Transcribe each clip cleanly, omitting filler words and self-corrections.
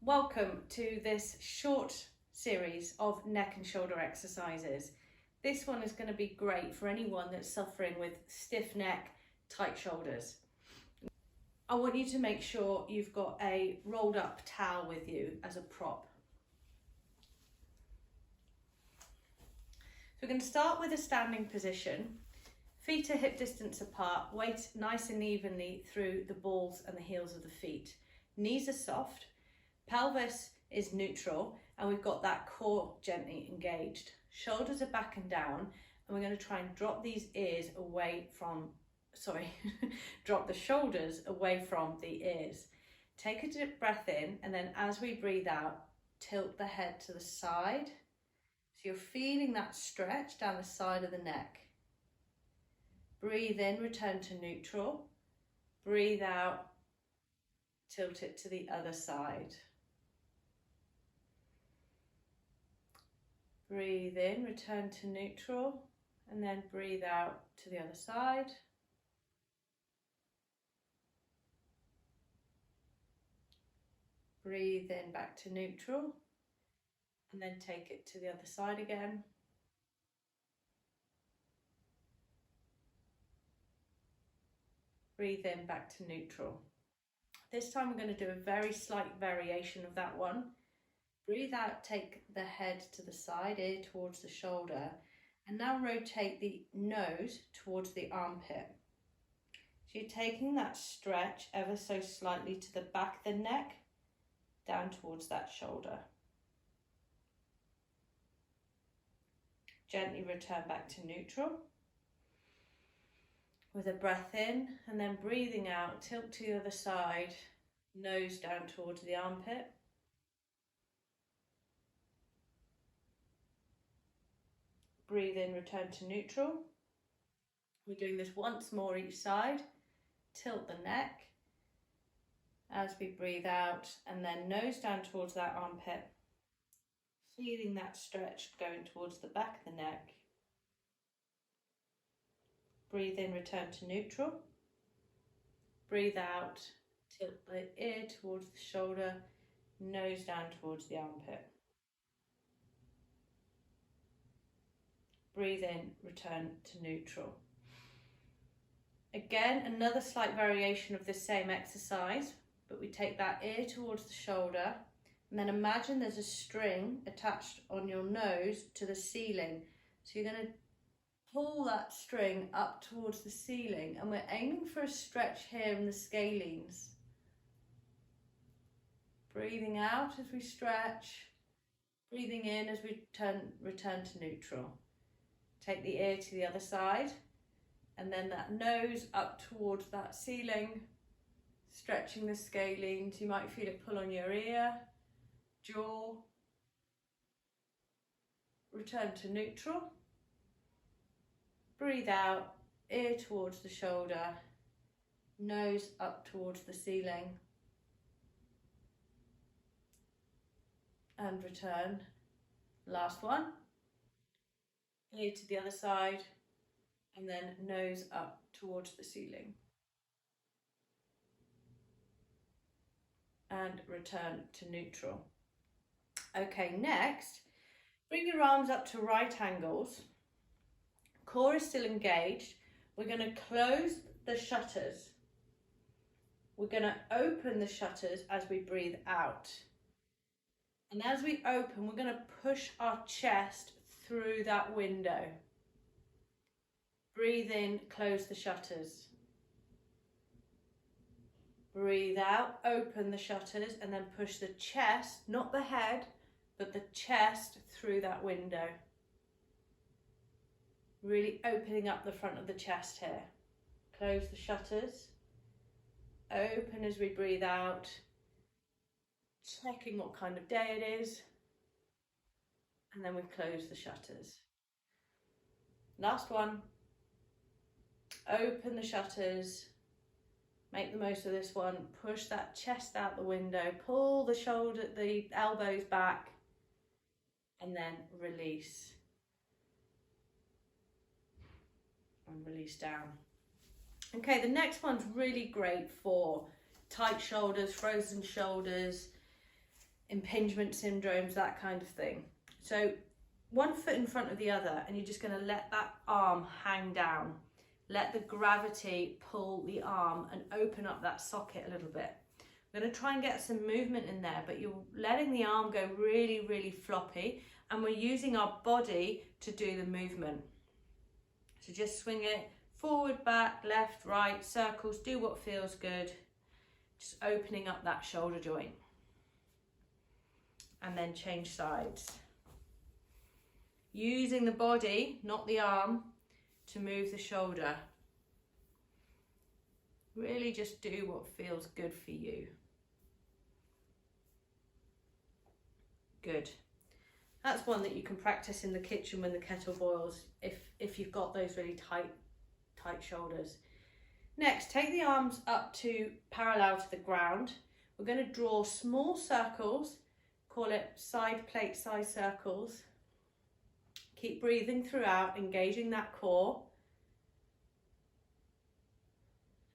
Welcome to this short series of neck and shoulder exercises. This one is going to be great for anyone that's suffering with stiff neck, tight shoulders. I want you to make sure you've got a rolled up towel with you as a prop. So we're going to start with a standing position. Feet are hip distance apart, weight nice and evenly through the balls and the heels of the feet. Knees are soft. Pelvis is neutral and we've got that core gently engaged. Shoulders are back and down, and we're going to try and drop these ears away from, drop the shoulders away from the ears. Take a deep breath in, and then as we breathe out, tilt the head to the side. So you're feeling that stretch down the side of the neck. Breathe in, return to neutral. Breathe out, tilt it to the other side. Breathe in, return to neutral, and then breathe out to the other side. Breathe in back to neutral, and then take it to the other side again. Breathe in back to neutral. This time we're going to do a very slight variation of that one. Breathe out, take the head to the side, ear towards the shoulder, and now rotate the nose towards the armpit. So you're taking that stretch ever so slightly to the back of the neck, down towards that shoulder. Gently return back to neutral. With a breath in, and then breathing out, tilt to the other side, nose down towards the armpit. Breathe in, return to neutral. We're doing this once more each side. Tilt the neck as we breathe out, and then nose down towards that armpit. Feeling that stretch going towards the back of the neck. Breathe in, return to neutral. Breathe out, tilt the ear towards the shoulder, nose down towards the armpit. Breathe in, return to neutral. Again, another slight variation of the same exercise, but we take that ear towards the shoulder, and then imagine there's a string attached on your nose to the ceiling. So you're going to pull that string up towards the ceiling, and we're aiming for a stretch here in the scalenes. Breathing out as we stretch, breathing in as we return to neutral. Take the ear to the other side, and then that nose up towards that ceiling, stretching the scalenes. You might feel it pull on your ear, jaw. Return to neutral. Breathe out, ear towards the shoulder, nose up towards the ceiling, and return. Last one. Ear to the other side, and then nose up towards the ceiling. And return to neutral. Okay, next, bring your arms up to right angles. Core is still engaged. We're going to close the shutters. We're going to open the shutters as we breathe out. And as we open, we're going to push our chest through that window. Breathe in, close the shutters. Breathe out, open the shutters, and then push the chest, not the head, but the chest through that window. Really opening up the front of the chest here. Close the shutters. Open as we breathe out. Checking what kind of day it is. And then we close the shutters. Last one. Open the shutters. Make the most of this one. Push that chest out the window. Pull the elbows back. And then release. And release down. Okay, the next one's really great for tight shoulders, frozen shoulders. impingement syndromes, that kind of thing. So one foot in front of the other, and you're just going to let that arm hang down. Let the gravity pull the arm and open up that socket a little bit. We're going to try and get some movement in there, but you're letting the arm go really, really floppy, and we're using our body to do the movement. So just swing it forward, back, left, right, circles, do what feels good. Just opening up that shoulder joint. And then change sides. Using the body, not the arm, to move the shoulder. Really just do what feels good for you. Good. That's one that you can practice in the kitchen when the kettle boils, if you've got those really tight shoulders. Next, take the arms up to parallel to the ground. We're going to draw small circles, call it side plate size circles. Keep breathing throughout, engaging that core.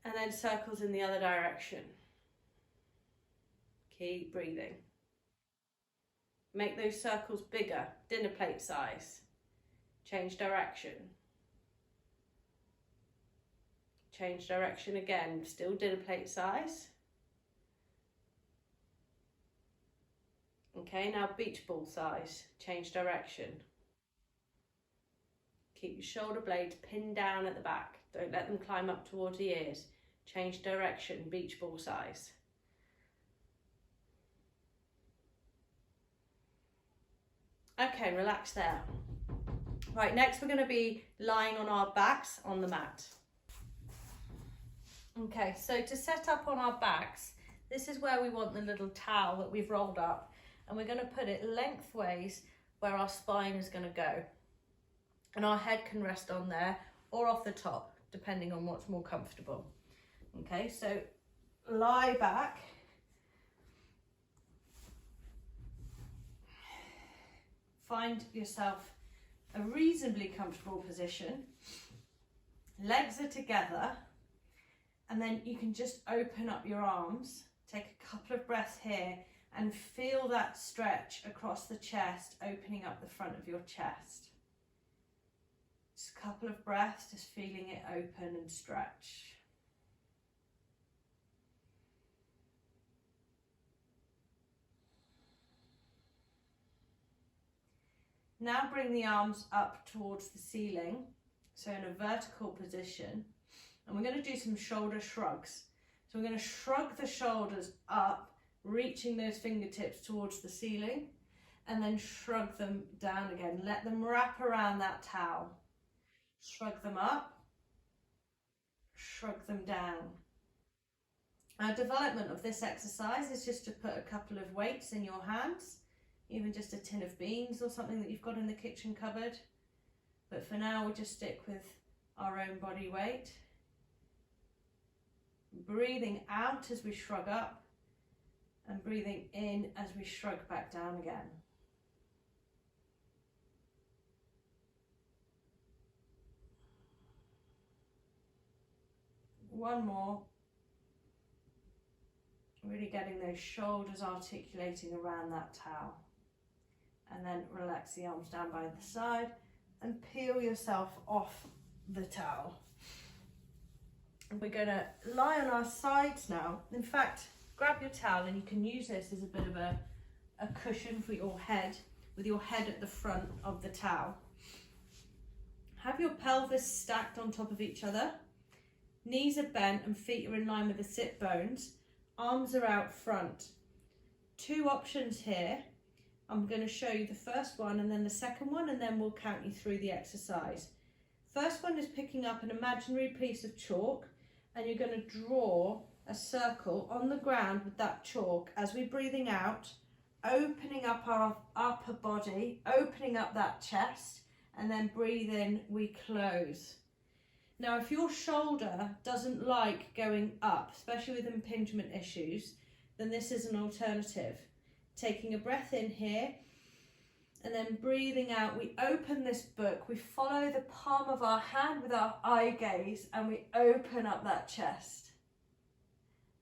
And then circles in the other direction. Keep breathing. Make those circles bigger, dinner plate size. Change direction. Change direction again, still dinner plate size. Okay, now beach ball size. Change direction. Keep your shoulder blades pinned down at the back. Don't let them climb up towards the ears. Change direction, beach ball size. Okay, relax there. Right, next we're going to be lying on our backs on the mat. Okay, so to set up on our backs, this is where we want the little towel that we've rolled up, and we're going to put it lengthways where our spine is going to go. And our head can rest on there or off the top, depending on what's more comfortable. Okay, so lie back. Find yourself a reasonably comfortable position. Legs are together, and then you can just open up your arms. Take a couple of breaths here and feel that stretch across the chest, opening up the front of your chest. Just a couple of breaths, just feeling it open and stretch. Now bring the arms up towards the ceiling, so in a vertical position, and we're going to do some shoulder shrugs. So we're going to shrug the shoulders up, reaching those fingertips towards the ceiling, and then shrug them down again. Let them wrap around that towel. Shrug them up, shrug them down. Our development of this exercise is just to put a couple of weights in your hands, even just a tin of beans or something that you've got in the kitchen cupboard. But for now, we'll just stick with our own body weight. Breathing out as we shrug up, and breathing in as we shrug back down again. One more. Really getting those shoulders articulating around that towel. And then relax the arms down by the side and peel yourself off the towel. And we're going to lie on our sides now. In fact, grab your towel, and you can use this as a bit of a cushion for your head, with your head at the front of the towel. Have your pelvis stacked on top of each other. Knees are bent and feet are in line with the sit bones. Arms are out front. Two options here. I'm going to show you the first one and then the second one, and then we'll count you through the exercise. First one is picking up an imaginary piece of chalk, and you're going to draw a circle on the ground with that chalk as we're breathing out, opening up our upper body, opening up that chest, and then breathe in, we close. Now, if your shoulder doesn't like going up, especially with impingement issues, then this is an alternative. Taking a breath in here, and then breathing out, we open this book, we follow the palm of our hand with our eye gaze, and we open up that chest.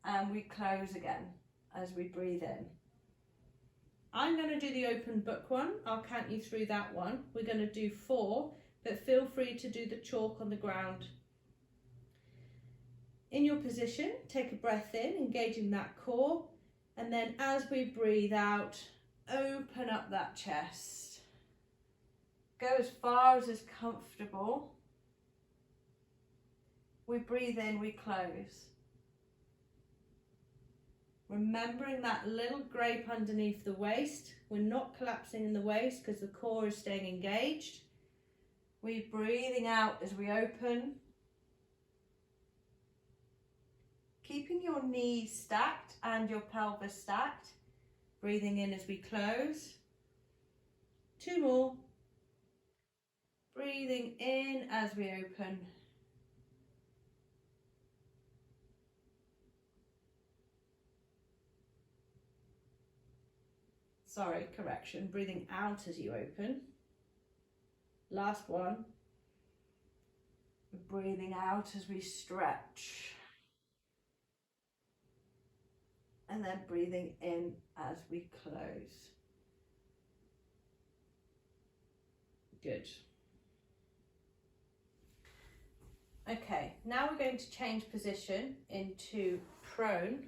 And we close again as we breathe in. I'm going to do the open book one. I'll count you through that one. We're going to do 4, but feel free to do the chalk on the ground. In your position, take a breath in, engaging that core, and then as we breathe out, open up that chest. Go as far as is comfortable. We breathe in, we close. Remembering that little grape underneath the waist. We're not collapsing in the waist because the core is staying engaged. We're breathing out as we open. Keeping your knees stacked and your pelvis stacked. Breathing in as we close. 2 more. Breathing in as we open. Sorry, correction. Breathing out as you open. Last one. Breathing out as we stretch. And then breathing in as we close. Good. Okay, now we're going to change position into prone,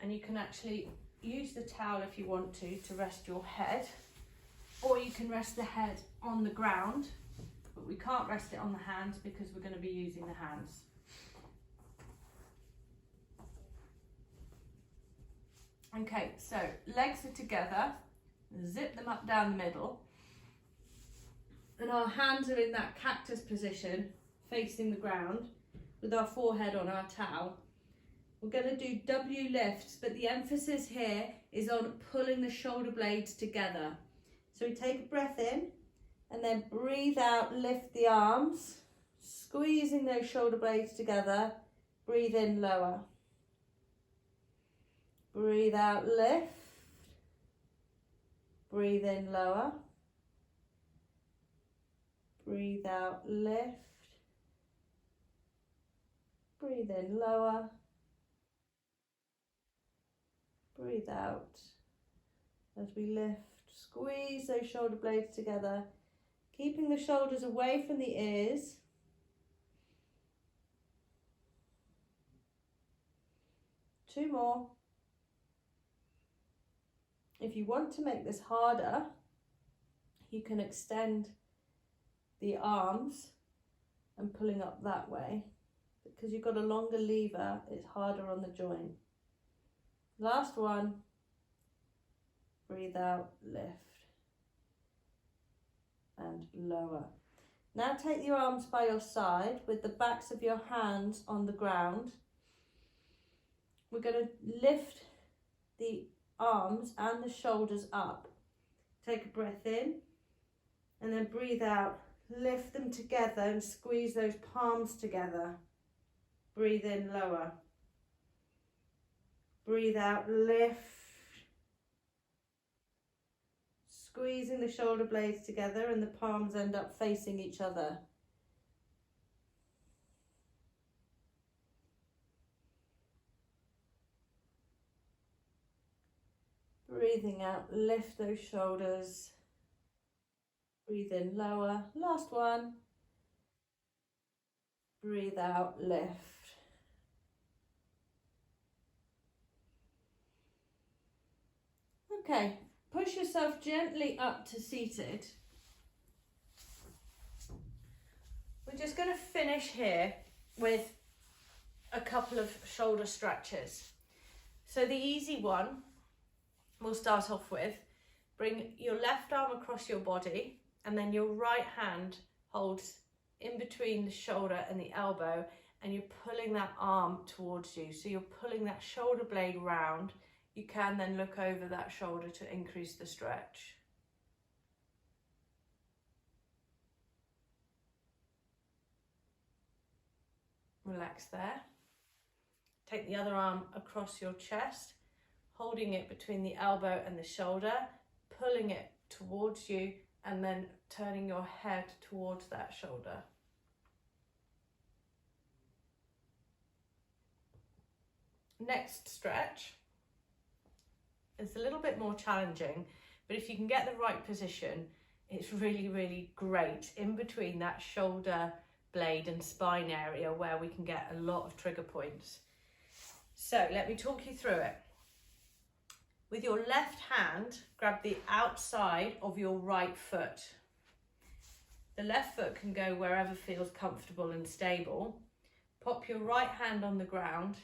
and you can actually use the towel if you want to rest your head, or you can rest the head on the ground, but we can't rest it on the hands because we're going to be using the hands. Okay, so legs are together, zip them up down the middle, and our hands are in that cactus position, facing the ground, with our forehead on our towel. We're going to do W lifts, but the emphasis here is on pulling the shoulder blades together. So we take a breath in, and then breathe out, lift the arms, squeezing those shoulder blades together. Breathe in, lower. Breathe out, lift. Breathe in, lower. Breathe out, lift. Breathe in, lower. Breathe out as we lift. Squeeze those shoulder blades together, keeping the shoulders away from the ears. Two more. If you want to make this harder, you can extend the arms and pulling up that way. Because you've got a longer lever, it's harder on the joint. Last one. Breathe out, lift, and lower. Now take your arms by your side with the backs of your hands on the ground. We're going to lift the arms and the shoulders up. Take a breath in, and then breathe out. Lift them together and squeeze those palms together. Breathe in, lower. Breathe out, lift. Squeezing the shoulder blades together and the palms end up facing each other. Breathing out, lift those shoulders. Breathe in, lower. Last one. Breathe out, lift. Okay, push yourself gently up to seated. We're just going to finish here with a couple of shoulder stretches. So the easy one we'll start off with, bring your left arm across your body and then your right hand holds in between the shoulder and the elbow, and you're pulling that arm towards you. So you're pulling that shoulder blade round. You can then look over that shoulder to increase the stretch. Relax there. Take the other arm across your chest, holding it between the elbow and the shoulder, pulling it towards you, and then turning your head towards that shoulder. Next stretch It's a little bit more challenging, but if you can get the right position, it's really, really great in between that shoulder blade and spine area where we can get a lot of trigger points. So let me talk you through it. With your left hand, grab the outside of your right foot. The left foot can go wherever feels comfortable and stable. Pop your right hand on the ground,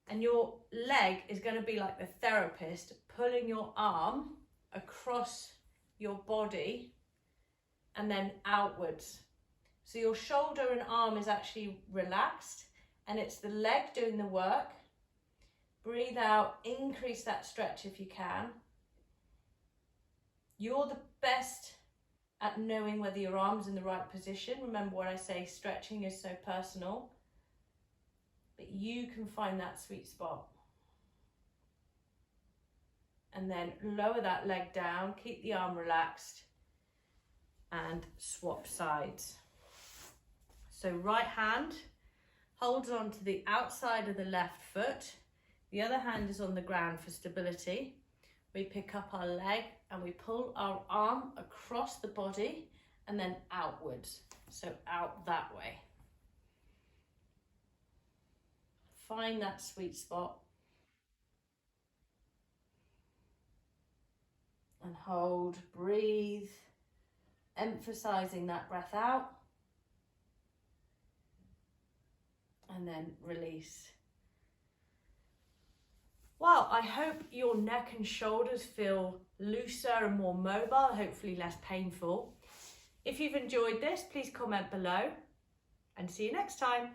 and your leg is going to be like the therapist, pulling your arm across your body and then outwards. So your shoulder and arm is actually relaxed, and it's the leg doing the work. Breathe out, increase that stretch if you can. You're the best at knowing whether your arm's in the right position. Remember what I say, stretching is so personal. But you can find that sweet spot. And then lower that leg down, keep the arm relaxed, and swap sides. So right hand holds on to the outside of the left foot. The other hand is on the ground for stability. We pick up our leg and we pull our arm across the body and then outwards. So out that way. Find that sweet spot. And hold, breathe, emphasizing that breath out. And then release. Well, I hope your neck and shoulders feel looser and more mobile, hopefully less painful. If you've enjoyed this, please comment below, and see you next time.